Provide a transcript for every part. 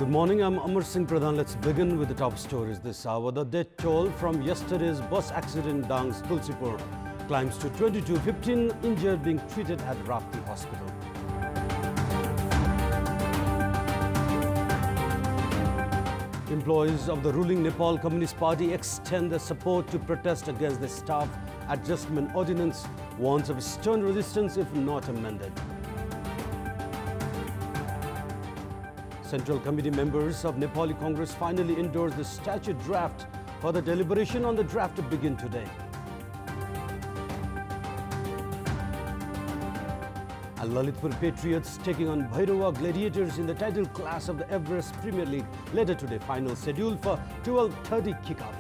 Good morning, I'm Amar Singh Pradhan. Let's begin with the top stories this hour. The death toll from yesterday's bus accident in Dang's Tulsipur climbs to 22, 15 injured being treated at Rapti Hospital. Employees of the ruling Nepal Communist Party extend their support to protest against the staff adjustment ordinance, warns of stern resistance if not amended. Central Committee members of Nepali Congress finally endorsed the statute draft for the deliberation on the draft to begin today. And Lalitpur Patriots taking on Bhairava Gladiators in the title clash of the Everest Premier League later today. Final scheduled for 12:30 kickoff.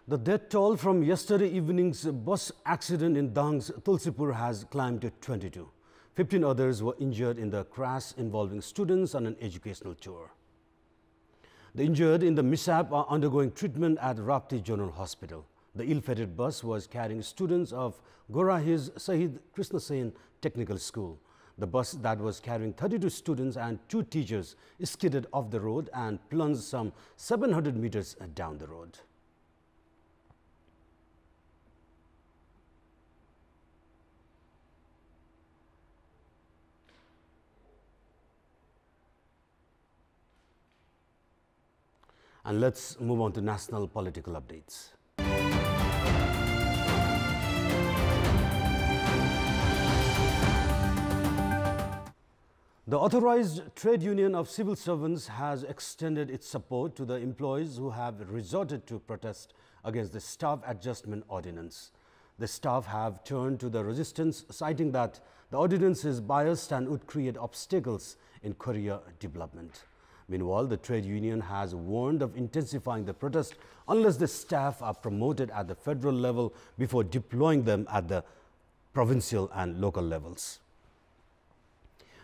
The death toll from yesterday evening's bus accident in Dang's Tulsipur has climbed to 22. 15 others were injured in the crash involving students on an educational tour. The injured in the mishap are undergoing treatment at Rapti General Hospital. The ill-fated bus was carrying students of Gorahi's Sahid Krishna Sen Technical School. The bus that was carrying 32 students and 2 teachers skidded off the road and plunged some 700 meters down the road. And let's move on to national political updates. The Authorized Trade Union of Civil Servants has extended its support to the employees who have resorted to protest against the staff adjustment ordinance. The staff have turned to the resistance, citing that the ordinance is biased and would create obstacles in career development. Meanwhile, the trade union has warned of intensifying the protest unless the staff are promoted at the federal level before deploying them at the provincial and local levels.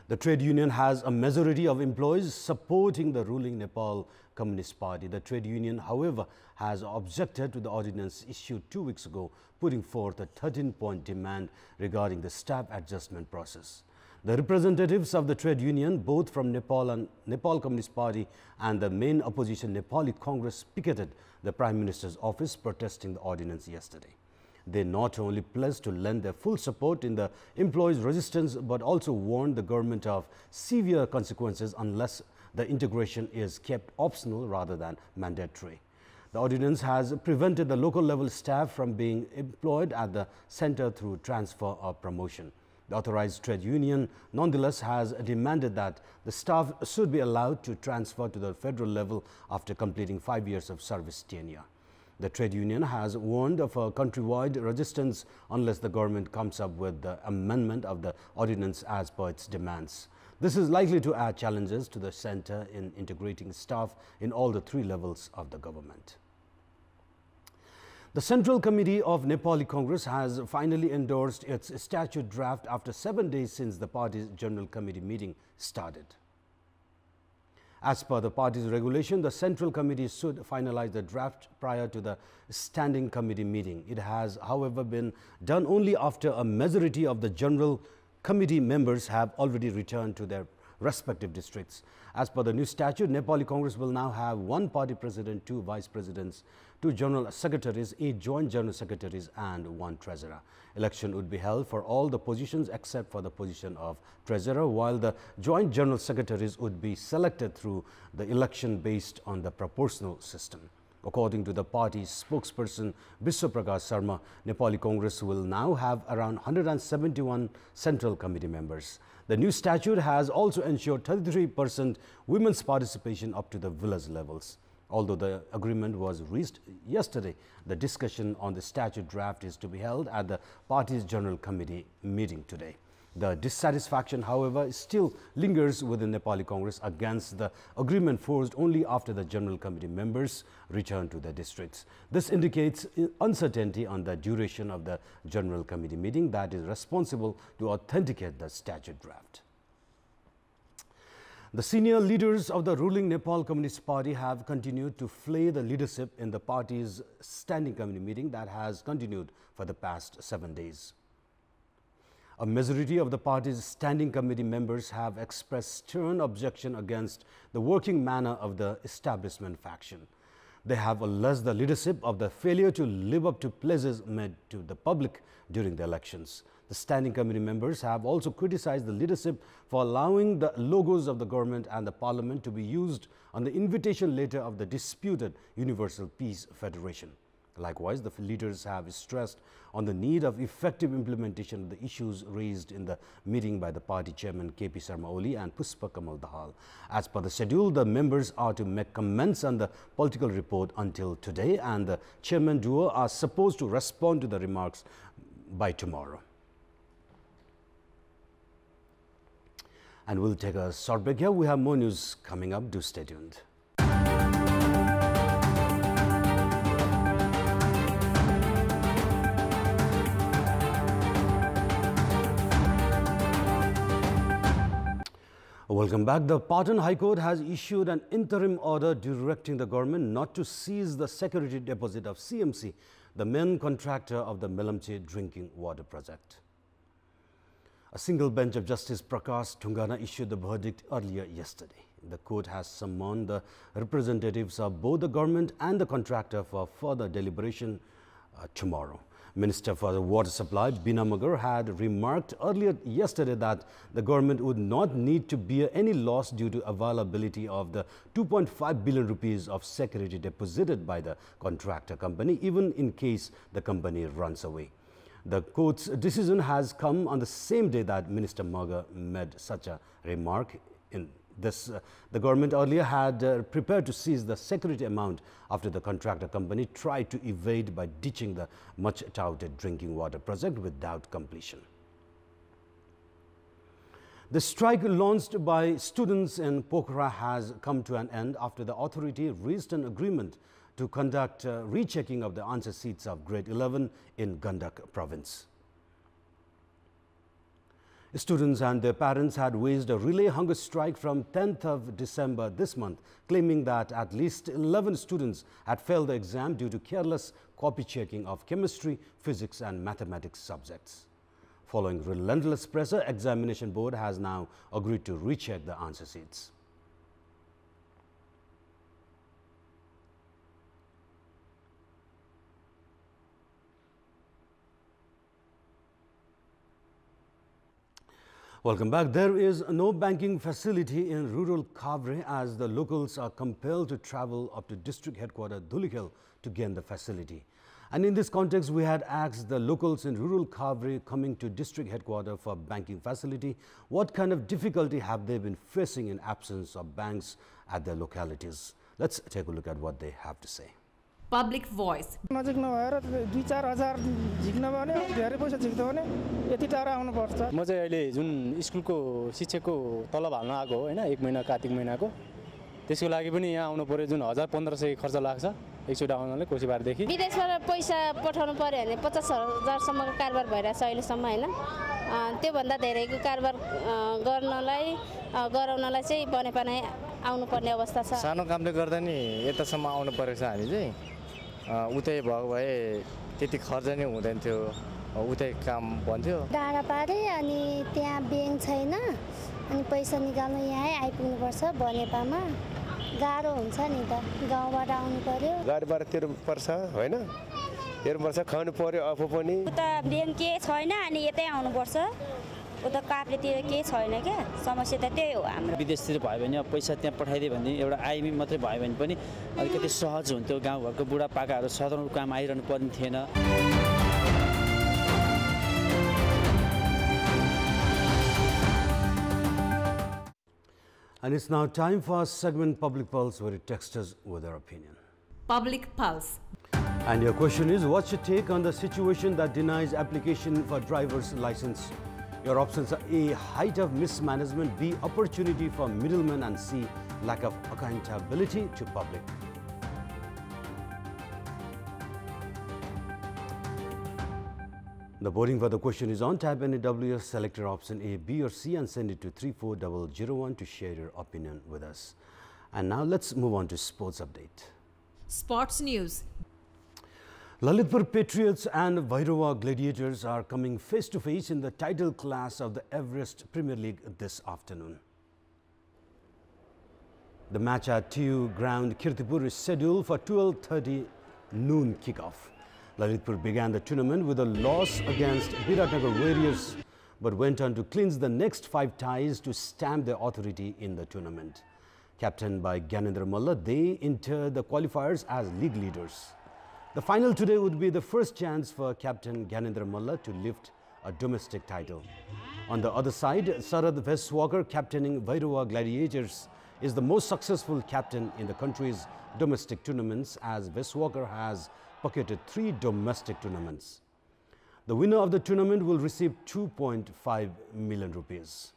The trade union has a majority of employees supporting the ruling Nepal Communist Party. The trade union, however, has objected to the ordinance issued 2 weeks ago, putting forth a 13-point demand regarding the staff adjustment process. The representatives of the trade union, both from Nepal and Nepal Communist Party and the main opposition Nepali Congress, picketed the Prime Minister's office protesting the ordinance yesterday. They not only pledged to lend their full support in the employees' resistance, but also warned the government of severe consequences unless the integration is kept optional rather than mandatory. The ordinance has prevented the local level staff from being employed at the center through transfer or promotion. The Authorized Trade Union nonetheless has demanded that the staff should be allowed to transfer to the federal level after completing 5 years of service tenure. The trade union has warned of a countrywide resistance unless the government comes up with the amendment of the ordinance as per its demands. This is likely to add challenges to the center in integrating staff in all the 3 levels of the government. The Central Committee of Nepali Congress has finally endorsed its statute draft after 7 days since the party's General Committee meeting started. As per the party's regulation, the Central Committee should finalize the draft prior to the Standing Committee meeting. It has, however, been done only after a majority of the General Committee members have already returned to their respective districts. As per the new statute, Nepali Congress will now have 1 party president, 2 vice presidents, 2 general secretaries, 8 joint general secretaries and 1 treasurer. Election would be held for all the positions except for the position of treasurer, while the joint general secretaries would be selected through the election based on the proportional system. According to the party's spokesperson Biswa Prakash Sharma, Nepali Congress will now have around 171 Central Committee members. The new statute has also ensured 33% women's participation up to the village levels. Although the agreement was reached yesterday, the discussion on the statute draft is to be held at the party's General Committee meeting today. The dissatisfaction, however, still lingers within Nepali Congress against the agreement forced only after the General Committee members return to their districts. This indicates uncertainty on the duration of the General Committee meeting that is responsible to authenticate the statute draft. The senior leaders of the ruling Nepal Communist Party have continued to flay the leadership in the party's Standing Committee meeting that has continued for the past 7 days. A majority of the party's standing committee members have expressed stern objection against the working manner of the establishment faction. They have alleged the leadership of the failure to live up to pledges made to the public during the elections. The standing committee members have also criticized the leadership for allowing the logos of the government and the parliament to be used on the invitation letter of the disputed Universal Peace Federation. Likewise, the leaders have stressed on the need of effective implementation of the issues raised in the meeting by the party chairman KP Sharma Oli and Puspa Kamal Dahal. As per the schedule, the members are to make comments on the political report until today, and the chairman duo are supposed to respond to the remarks by tomorrow. And we'll take a short break here. We have more news coming up. Do stay tuned. Welcome back. The Patan High Court has issued an interim order directing the government not to seize the security deposit of CMC, the main contractor of the Melamche drinking water project. A single bench of Justice Prakash Thungana issued the verdict earlier yesterday. The court has summoned the representatives of both the government and the contractor for further deliberation tomorrow. Minister for the Water Supply, Bina Magar, had remarked earlier yesterday that the government would not need to bear any loss due to availability of the 2.5 billion rupees of security deposited by the contractor company, even in case the company runs away. The court's decision has come on the same day that Minister Magar made such a remark. In this, the government earlier had prepared to seize the security amount after the contractor company tried to evade by ditching the much-touted drinking water project without completion. The strike launched by students in Pokhara has come to an end after the authority reached an agreement to conduct rechecking of the answer sheets of grade 11 in Gandak province. Students and their parents had waged a relay hunger strike from 10th of December this month, claiming that at least 11 students had failed the exam due to careless copy checking of chemistry, physics and mathematics subjects. Following relentless pressure, Examination Board has now agreed to recheck the answer sheets. Welcome back. There is no banking facility in rural Kavre as the locals are compelled to travel up to district headquarters Dhulikhel to gain the facility. And in this context, we had asked the locals in rural Kavre coming to district headquarters for banking facility, what kind of difficulty have they been facing in absence of banks at their localities? Let's take a look at what they have to say. Public voice. नजिक नभएर 2-4 हजार झिक्न भने धेरै पैसा झिक्दा भने यति टाढा आउनु पर्छ म चाहिँ अहिले जुन स्कुलको शिक्षकको तलब हाल्न आको हो हैन 1 महिना कार्तिक महिनाको त्यसको लागि पनि यहाँ आउनु पर्यो जुन 1500 खर्च लाग्छ एकचोटी आउनले कोसीबार देखि विदेशबाट पैसा पठाउनु पर्यो भने 50,000 सम्मको कारबार भइराछ अहिले सम्म हैन त्यो भन्दा धेरैको कारबार गराउनलाई चाहिँ बनेपाने आउनु पर्ने अवस्था छ सानो कामले गर्दा नि यतासम्म आउनु परेछ हामी चाहिँ उतै भएको भए त्यति खर्च नै हुँदैन थियो उतै काम भन्थ्यो डाँडा पारे अनि त्यहाँ ब्याङ्क छैन अनि पैसा निकाल्न यहीँ आइपुग्नु पर्छ बनेपामा गाह्रो हुन्छ नि त गाउँबाट आउनु पर्यो गाडीबाट तिर्नु पर्छ हैन तिर्नु पर्छ खानु पर्यो आफू पनि उता ब्याङ्क के छैन अनि यतै आउनु पर्छ उता काभ्रेतिर के छैन के समस्या त त्यही हो हाम्रो विदेशतिर भयो भने पैसा त्यहाँ पठाइदिए भने एउटा आइमी मात्रै भयो भने पनि अलिकति सहज हुन्थ्यो गाउँघरको बुढापाकाहरू सधैँ काम आइरहनु पर्ने थिएन And it's now time for our segment Public Pulse, where you text us with their opinion. Public Pulse. And your question is, what's your take on the situation that denies application for driver's license? Your options are A, height of mismanagement, B, opportunity for middlemen, and C, lack of accountability to public. The voting for the question is on. Type NAWS, select your option A, B or C and send it to 34001 to share your opinion with us. And now let's move on to sports update. Sports news. Lalitpur Patriots and Bhairava Gladiators are coming face to face in the title clash of the Everest Premier League this afternoon. The match at TU ground Kantipur is scheduled for 12:30 noon kickoff. Lalitpur began the tournament with a loss against Biratnagar Warriors, but went on to clinch the next 5 ties to stamp their authority in the tournament. Captained by Gyanendra Malla, they entered the qualifiers as league leaders. The final today would be the first chance for Captain Gyanendra Malla to lift a domestic title. On the other side, Sarad Veswalker, captaining Bhairava Gladiators, is the most successful captain in the country's domestic tournaments, as Veswalker has pocketed 3 domestic tournaments. The winner of the tournament will receive 2.5 million rupees.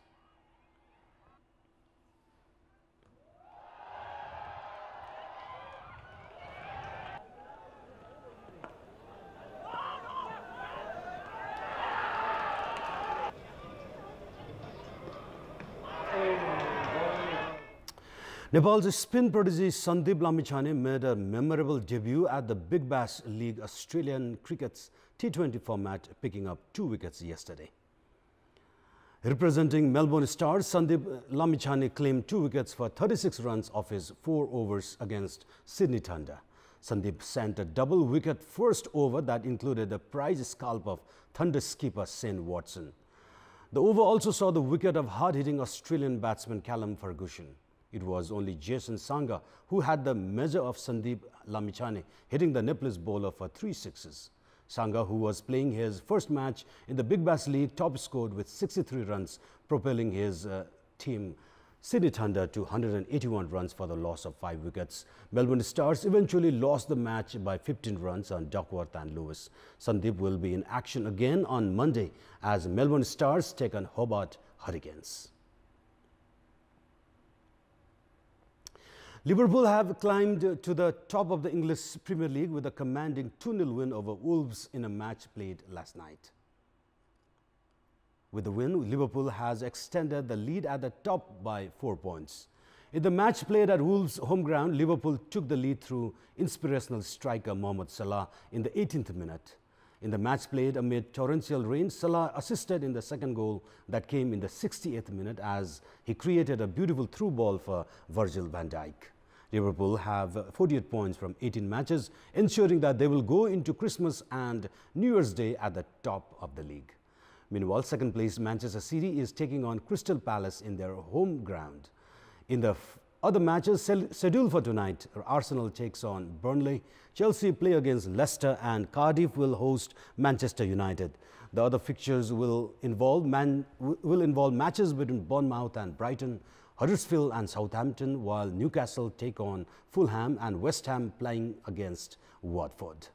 Nepal's spin prodigy Sandeep Lamichhane made a memorable debut at the Big Bash League Australian Cricket's T20 format, picking up 2 wickets yesterday. Representing Melbourne Stars, Sandeep Lamichhane claimed 2 wickets for 36 runs off his 4 overs against Sydney Thunder. Sandeep sent a double wicket first over that included a prize scalp of Thunder skipper Shane Watson. The over also saw the wicket of hard-hitting Australian batsman Callum Ferguson. It was only Jason Sangha who had the measure of Sandeep Lamichhane, hitting the Nepalese bowler for 3 sixes. Sangha, who was playing his first match in the Big Bash League, top scored with 63 runs, propelling his team Sydney Thunder to 181 runs for the loss of 5 wickets. Melbourne Stars eventually lost the match by 15 runs on Duckworth and Lewis. Sandeep will be in action again on Monday as Melbourne Stars take on Hobart Hurricanes. Liverpool have climbed to the top of the English Premier League with a commanding 2-0 win over Wolves in a match played last night. With the win, Liverpool has extended the lead at the top by 4 points. In the match played at Wolves' home ground, Liverpool took the lead through inspirational striker Mohamed Salah in the 18th minute. In the match played amid torrential rain, Salah assisted in the second goal that came in the 68th minute as he created a beautiful through ball for Virgil van Dijk. Liverpool have 48 points from 18 matches, ensuring that they will go into Christmas and New Year's Day at the top of the league. Meanwhile, second place Manchester City is taking on Crystal Palace in their home ground. In the other matches scheduled for tonight, Arsenal takes on Burnley, Chelsea play against Leicester, and Cardiff will host Manchester United. The other fixtures will involve matches between Bournemouth and Brighton, Huddersfield and Southampton, while Newcastle take on Fulham and West Ham playing against Watford.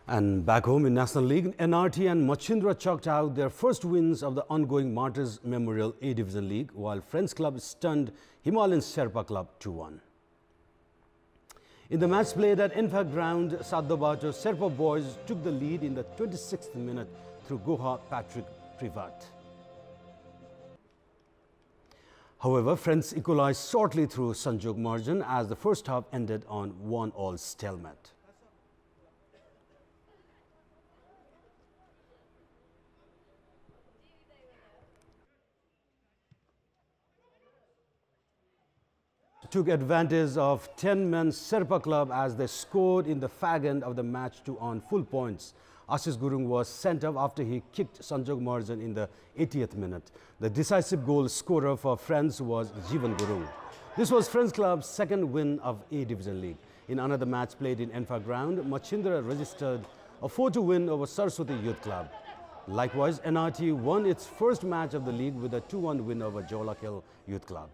And back home in National League, NRT and Machindra chalked out their first wins of the ongoing Martyrs Memorial A Division League, while Friends Club stunned Himalayan Sherpa Club 2-1. In the match played at Enfa ground, Saddobato Sherpa boys took the lead in the 26th minute through Goha Patrick Privat. However, Friends equalized shortly through Sanjog margin as the first half ended on 1-1 stalemate. Took advantage of 10-man Sherpa Club as they scored in the fag end of the match to earn full points. Ashish Gurung was sent off after he kicked Sanjog Marjan in the 80th minute. The decisive goal scorer for Friends was Jivan Gurung. This was Friends Club's second win of A Division League. In another match played in Enfa ground, Machindra registered a 4-2 win over Saraswati Youth Club. Likewise, NRT won its first match of the league with a 2-1 win over Jolakil Youth Club.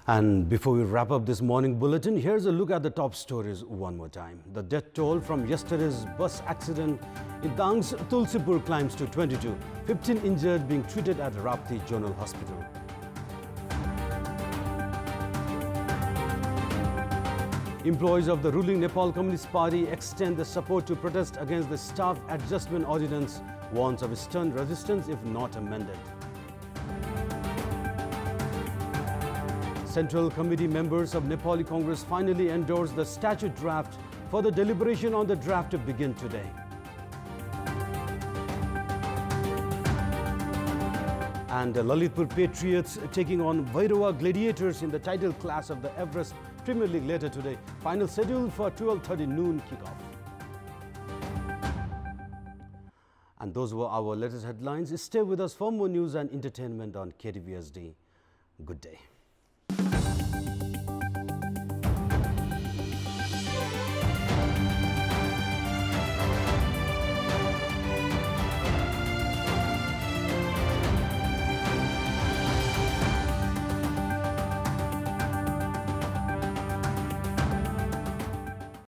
And before we wrap up this morning bulletin, here's a look at the top stories one more time. The death toll from yesterday's bus accident in Dang's Tulsipur climbs to 22. 15 injured being treated at Rapti Zonal Hospital. Employees of the ruling Nepal Communist Party extend the support to protest against the Staff Adjustment Ordinance, warns of stern resistance if not amended. Central Committee members of Nepali Congress finally endorsed the statute draft. For the deliberation on the draft to begin today. And the Lalitpur Patriots taking on Vairava Gladiators in the title clash of the Everest Premier League later today. Final schedule for 12:30 noon kickoff. And those were our latest headlines. Stay with us for more news and entertainment on KTVSD. Good day.